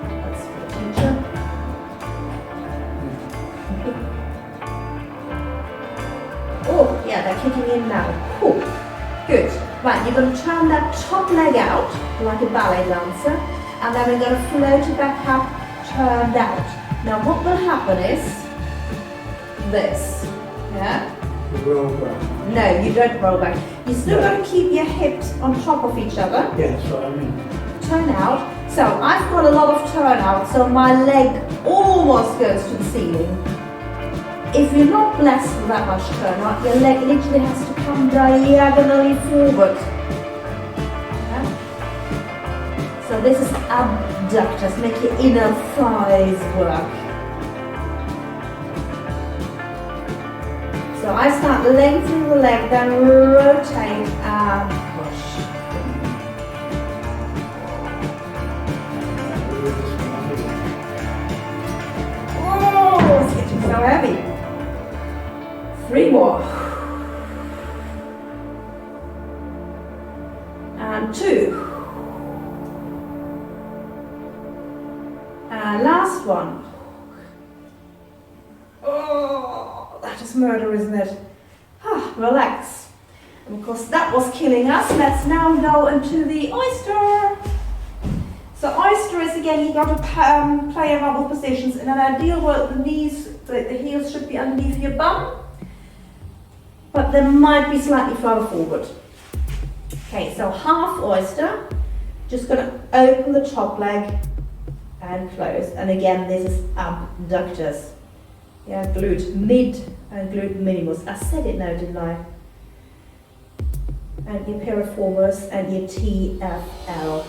That's for the teacher. Oh, yeah, they're kicking in now. Cool. Good. Right, you're going to turn that top leg out like a ballet dancer, and then we're going to float it back up, turned out. Now what will happen is this. Yeah? roll back. No, you don't roll back. You still No. got to keep your hips on top of each other. Yeah, that's what I mean. Turn out. So I've got a lot of turnout, so my leg almost goes to the ceiling. If you're not blessed with that much turnout, your leg literally has to come diagonally forward. Okay? So this is abductors, make your inner thighs work. So I start lengthening the leg, then rotate and push. Oh, it's getting so heavy. 3 more. And 2. And last one. Oh, that is murder, isn't it? Relax. And of course that was killing us. Let's now go into the oyster. So oyster is, again, you've got to play around with positions. In an ideal world, the knees, the heels should be underneath your bum, but they might be slightly further forward. Okay, so half oyster, just going to open the top leg and close. And again, this is abductors. Yeah, glute mid and glute minimus. I said it now, didn't I? And your piriformis and your TFL.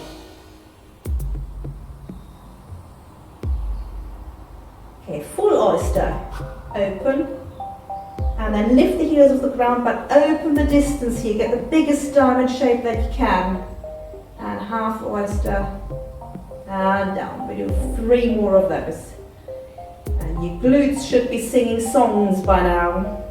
Okay, full oyster. Open. And then lift the heels off the ground, but open the distance here. Get the biggest diamond shape that you can. And half oyster. And down. We do 3 more of those. And your glutes should be singing songs by now.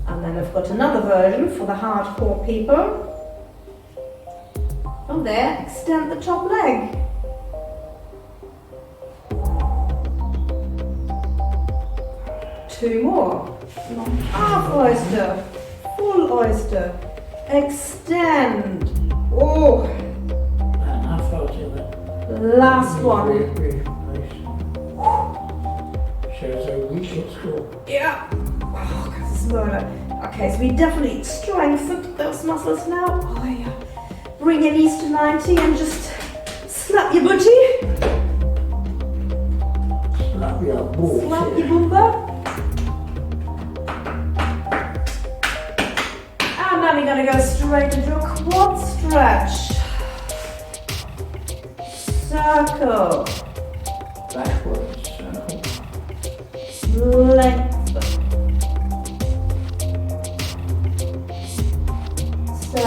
And then I've got another version for the hardcore people. From there, extend the top leg. Two more. Half oyster, full oyster, extend. Oh, And I felt it. last one. Shows how weak it's got. Yeah. Oh, God, this is murder. Okay, so we definitely strengthened those muscles now. Oh, yeah. Bring your knees to 90 and just slap your booty. Slap your balls. Slap your boomba. And then we're going to go straight into a quad stretch. Circle. Backwards. Lengthen. So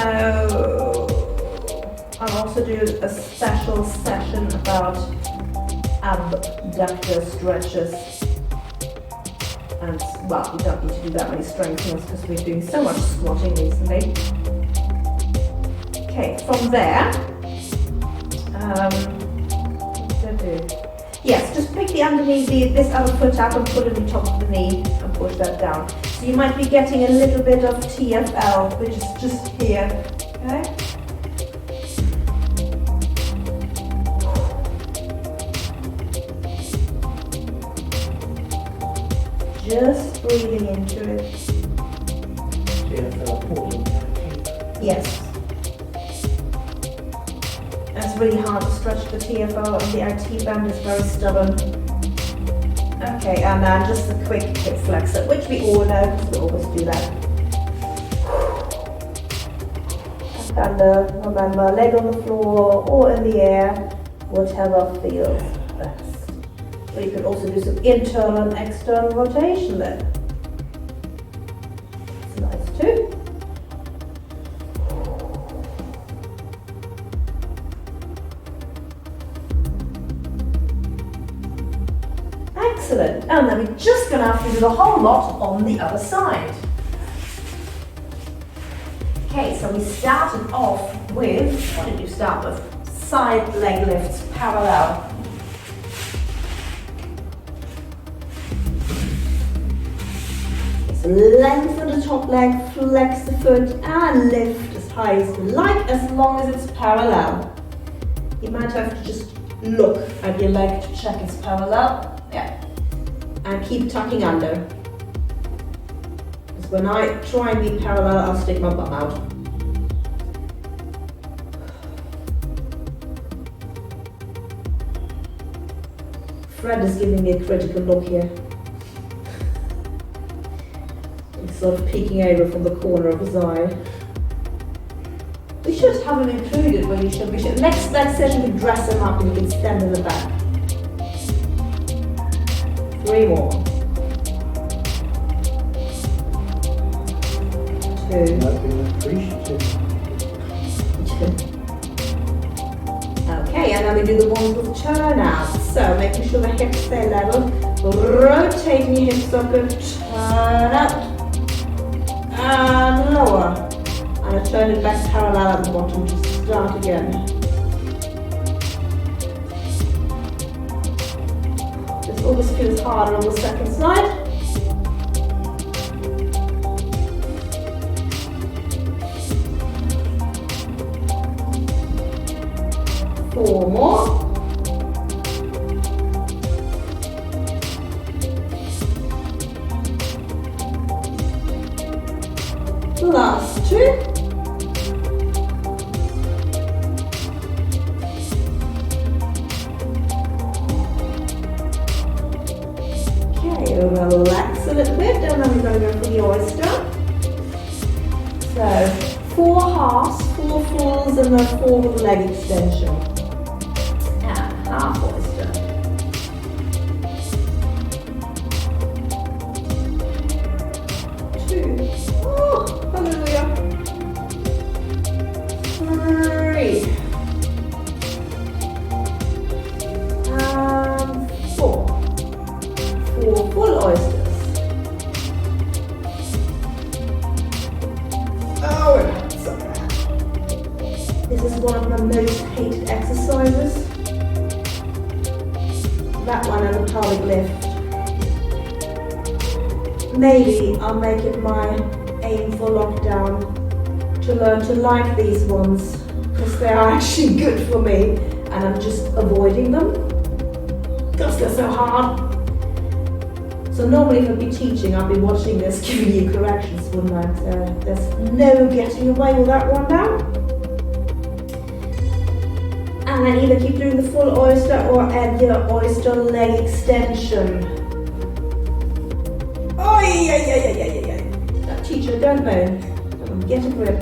I'll also do a special session about abductor stretches. And well, we don't need to do that many strength ones because we're doing so much squatting recently. Okay, from there, what did I do? Yes, just pick the underneath this other foot up and put it on top of the knee and push that down. So you might be getting a little bit of TFL, which is just here. Okay? Just breathing into it. Yes. It's really hard to stretch the TFL and the IT band is very stubborn. Okay, and then just a quick hip flexor, which we all know because we always do that. Back under, remember, leg on the floor or in the air, whatever feels best. So you can also do some internal and external rotation there. It's nice too. Excellent. And then we're just going to have to do the whole lot on the other side. Okay, so we started off with, what did you start with? Side leg lifts, parallel. Okay, so lengthen the top leg, flex the foot and lift as high as you like, as long as it's parallel. You might have to just look at your leg to check it's parallel. Yeah. And keep tucking under. Because when I try and be parallel, I'll stick my bum out. Fred is giving me a critical look here. He's sort of peeking over from the corner of his eye. We should have him included, but we should. Next session we dress him up and he can stand in the back. 3 more. 2. Might be appreciative. Okay, and then we do the ones with turnouts. So making sure the hips stay level, rotating your hip socket, turn up, and lower. And I turn it back parallel at the bottom to start again. This always feels harder on the second side. 4 more. The last 2. Okay, we'll relax a little bit and then we're going to go for the oyster. So 4 halves, 4 fulls and then 4 with leg extension. And half oyster. Oh, hallelujah. 3. And 4. 4 full oysters. Oh, we're not so bad. This is one of my most hated exercises. That one and the pelvic lift. Maybe I'll make it my aim for lockdown to learn to like these ones because they are actually good for me and I'm just avoiding them because they're so hard. So normally if I'd be teaching, I'd be watching this, giving you corrections, wouldn't I? So there's no getting away with that one now. And then either keep doing the full oyster or add your oyster leg extension. Oh, yeah. That teacher, don't moan. Come on, get a grip.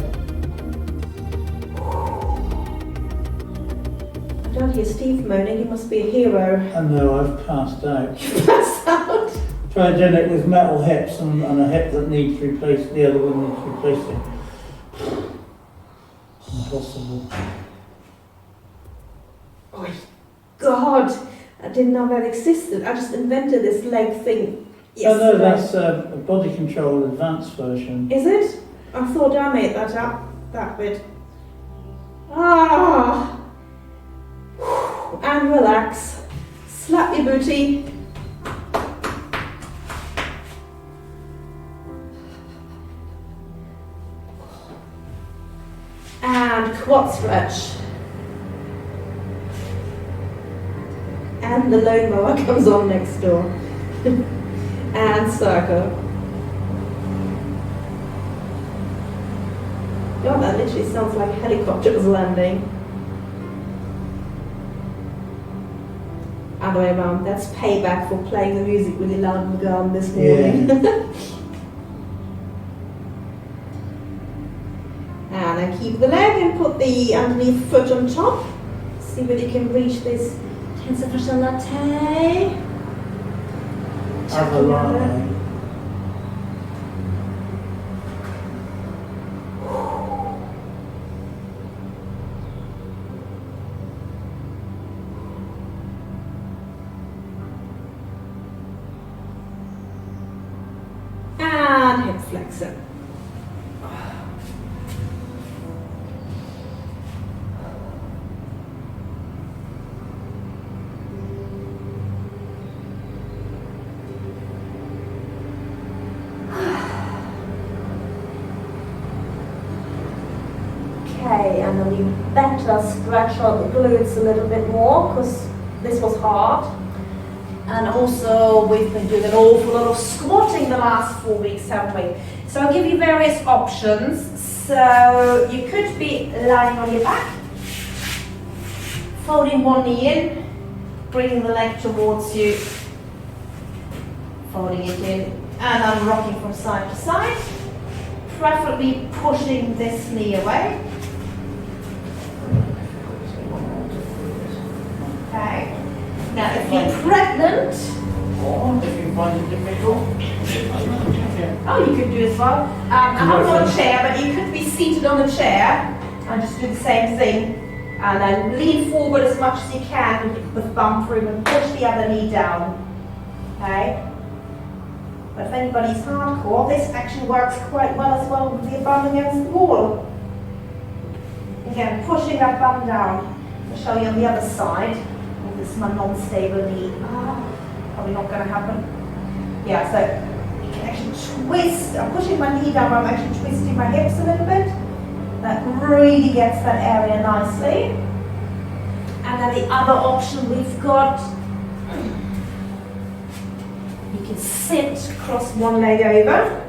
I don't hear Steve moaning, he must be a hero. I know, I've passed out. Passed out. Tried doing it with metal hips and a hip that needs replaced, the other one needs replacing. Impossible. Oh, God, I didn't know that existed. I just invented this leg thing. Oh no, that's a body control advanced version. Is it? I thought I made that up, that bit. Ah! And relax. Slap your booty. And quad stretch. And the lawnmower comes on next door. And circle. God, that literally sounds like helicopters landing. Other way around, that's payback for playing the music really loud in the garden this morning. Yeah. And then keep the leg and put the underneath foot on top. See whether you can reach this tensor fascia latte. Have a lie. And hip flexor. Okay, and then we better stretch out the glutes a little bit more because this was hard. And also we've been doing an awful lot of squatting the last 4 weeks, haven't we? So I'll give you various options. So you could be lying on your back, folding one knee in, bringing the leg towards you, folding it in, and I'm rocking from side to side, preferably pushing this knee away. Okay. Now if you're pregnant, Or if you find it difficult. oh, you could do as well. I'm not on a chair, but you could be seated on a chair and just do the same thing. And then lean forward as much as you can with bump room and push the other knee down. Okay? But if anybody's hardcore, this actually works quite well as well with the bum against the wall. Again, pushing that bum down. I'll show you on the other side. This is my non-stable knee. Probably not going to happen. Yeah, so you can actually twist. I'm pushing my knee down, but I'm actually twisting my hips a little bit. That really gets that area nicely. And then the other option we've got, you can sit, cross one leg over,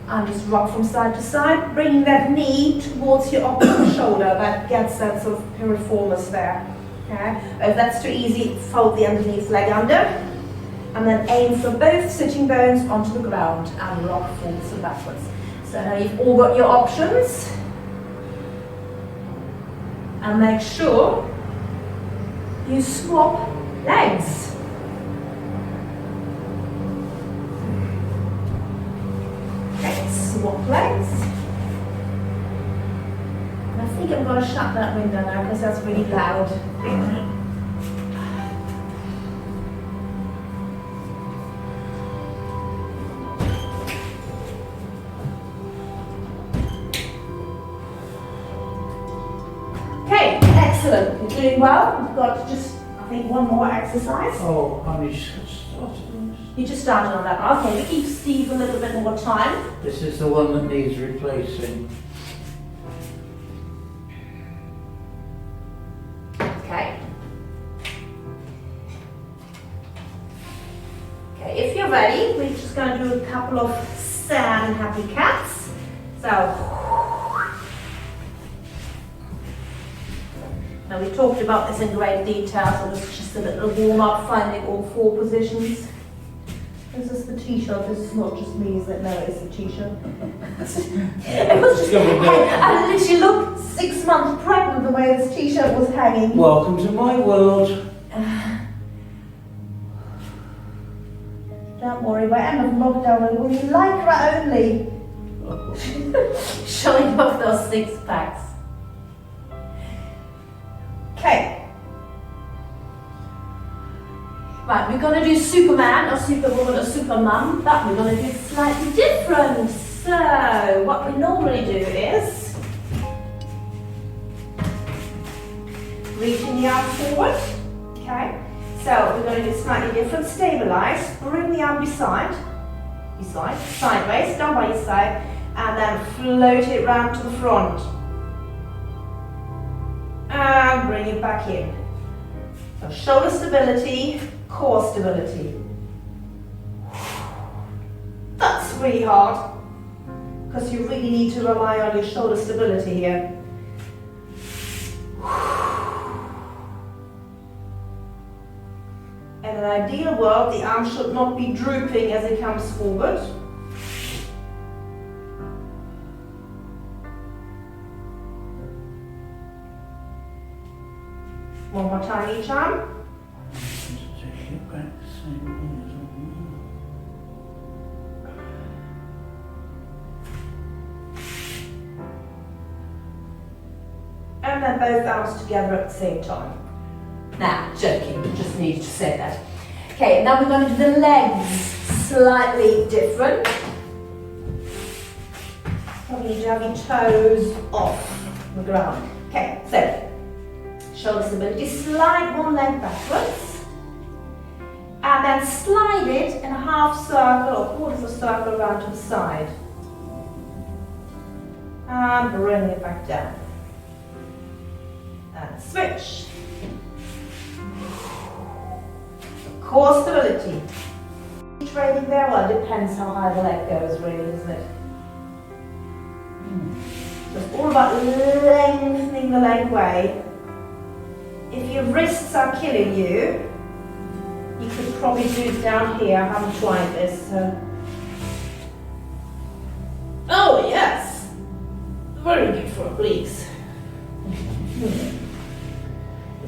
and just rock from side to side, bringing that knee towards your opposite shoulder. That gets that sort of piriformis there. Okay. If that's too easy, fold the underneath leg under, and then aim for both sitting bones onto the ground and rock forwards and backwards. So now you've all got your options, and make sure you swap legs. Okay, swap legs. I think I'm going to shut that window now because that's really loud. Okay, excellent. You're doing well. We've got just, I think, one more exercise. Oh, honey, started. You just started on that. Okay, we give Steve a little bit more time. This is the one that needs replacing. Okay. Okay, if you're ready, we're just going to do a couple of sad and happy cats. So, now we talked about this in great detail, so this is just a little warm up, finding all 4 positions. This is the t-shirt, this is not just me, is it? No, it's the t-shirt. It was just, I literally looked 6 months pregnant the way this t-shirt was hanging. Welcome to my world. Don't worry, we're end of lockdown, we'll be lycra only. Showing off those 6 packs. Okay. Right, we're going to do Superman or Superwoman or Supermum, but we're going to do it slightly different. So, what we normally do is reaching the arm forward. Okay. So, we're going to do slightly different. Stabilize, bring the arm beside, sideways, down by your side, and then float it round to the front. And bring it back in. So, shoulder stability, core stability. That's really hard because you really need to rely on your shoulder stability here. In an ideal world, the arm should not be drooping as it comes forward. One more time each arm. And then both arms together at the same time. Nah, joking, just needed to say that. Okay, now we're going to do the legs slightly different. Probably need to have your toes off the ground. Okay, so shoulder stability, slide one leg backwards and then slide it in a half circle or quarter of a circle around to the side. And bring it back down. And switch. Core stability. Training there, well, it depends how high the leg goes, really, isn't it? So it's all about lengthening the leg way. If your wrists are killing you, you could probably do it down here. I haven't tried this, so. Oh, yes! Very good for obliques.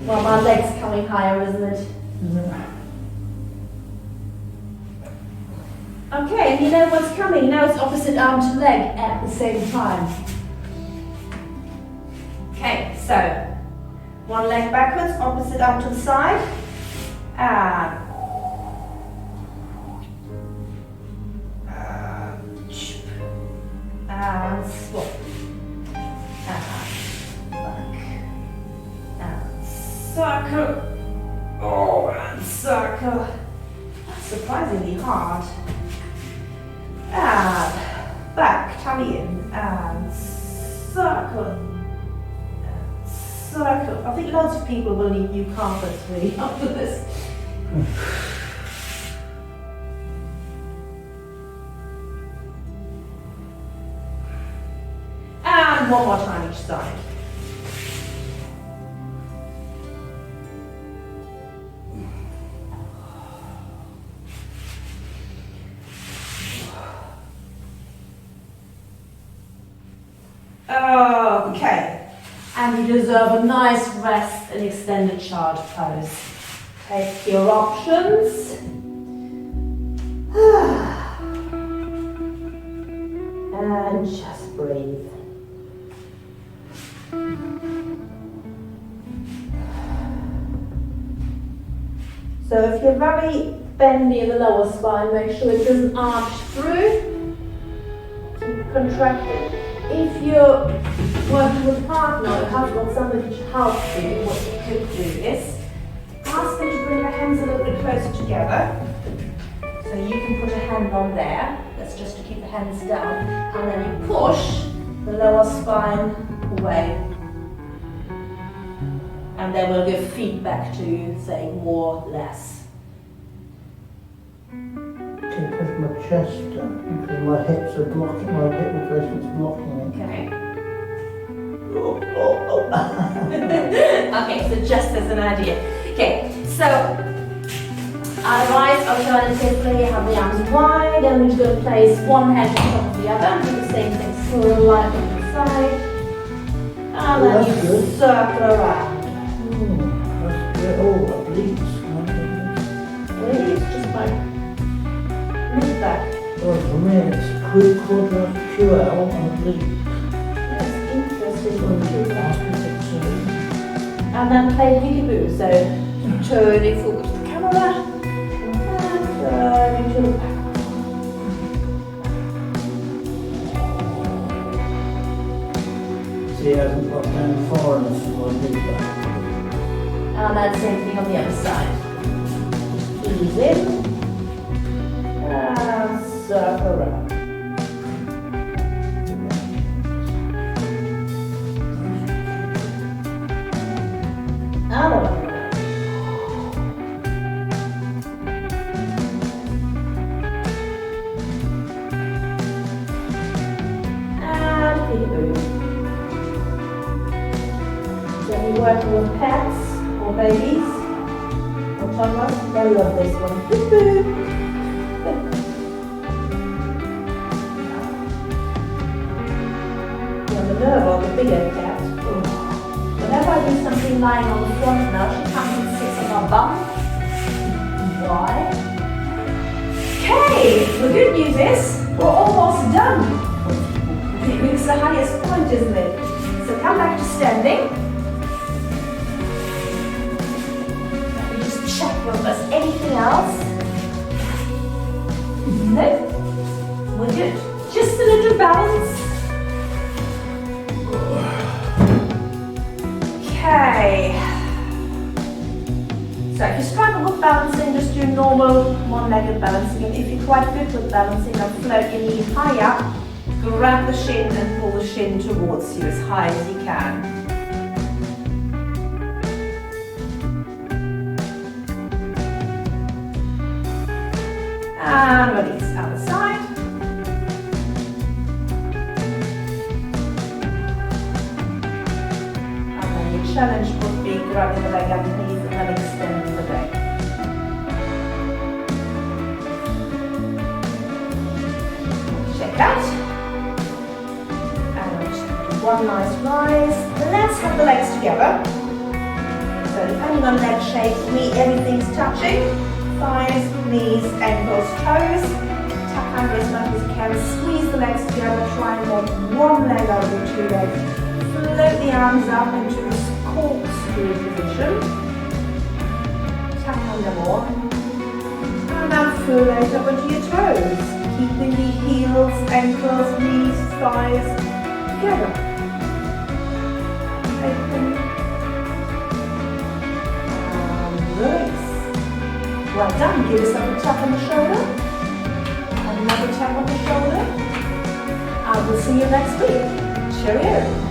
Well, my leg's coming higher, isn't it? Okay, and you know what's coming? Now it's opposite arm to leg at the same time. Okay, so one leg backwards, opposite arm to the side, and swap, and back, and circle, oh, and circle. That's surprisingly hard. And back, tummy in, and circle. Circle. I think lots of people will need new carpets really after this. And one more time each side. Okay. And you deserve a nice rest and extended child pose. Take your options. And just breathe. So if you're very bendy in the lower spine, make sure it doesn't arch through. Keep contracted. If you're working with a partner or have got somebody to help you, what you could do is ask them to bring your hands a little bit closer together. So you can put a hand on there, that's just to keep the hands down, and then you push the lower spine away. And then we'll give feedback to you, saying more, less. Can push my chest down because my hips are blocking, my hip replacement's blocking it. Okay. Oh. Okay, so just as an idea. Okay, so otherwise, alternatively, have the arms wide, and we're just going to place one hand on top of the other, and do the same thing, slightly on the side, and then you good. circle around. That's good. Oh, obliques. Really, it's just like move back. Oh, for me, it's quadrant QL and oblique. That's interesting. And then play peekaboo, so turning forward to the camera, and turning to the back. See, I haven't got down far enough for my big back. And then same thing on the other side. Ease in, and circle around. Other way around. And peekaboo. So if you're working with pets or babies or toddlers, they love this one. You have the nerve on the bigger cat. Whenever I do something lying on the front now, she comes and sits on my bum. Why? Okay, the good news is we're almost done. It's the highest point, isn't it? So come back to standing. Let me just check if there's anything else. No, we're good. Just a little balance. Okay. So if you struggle with balancing, just do normal one-legged balancing. And if you're quite good with balancing, then float your knee higher grab the shin and pull the shin towards you as high as you can. And release, other side. And then your challenge would be grabbing the leg underneath and then extending the leg. Check out. And one nice rise. Let's have the legs together. So depending on leg shape, everything's touching. Thighs, knees, ankles, toes. Tuck under as much as you can. Squeeze the legs together. Try and walk one leg over two legs. Float the arms up into this corkscrew position. Tuck under more. And now float up onto your toes. Keeping the heels, ankles, knees, thighs together. Open. And release. Well done. Give yourself a tap on the shoulder. And another tap on the shoulder. I will see you next week. Cheerio.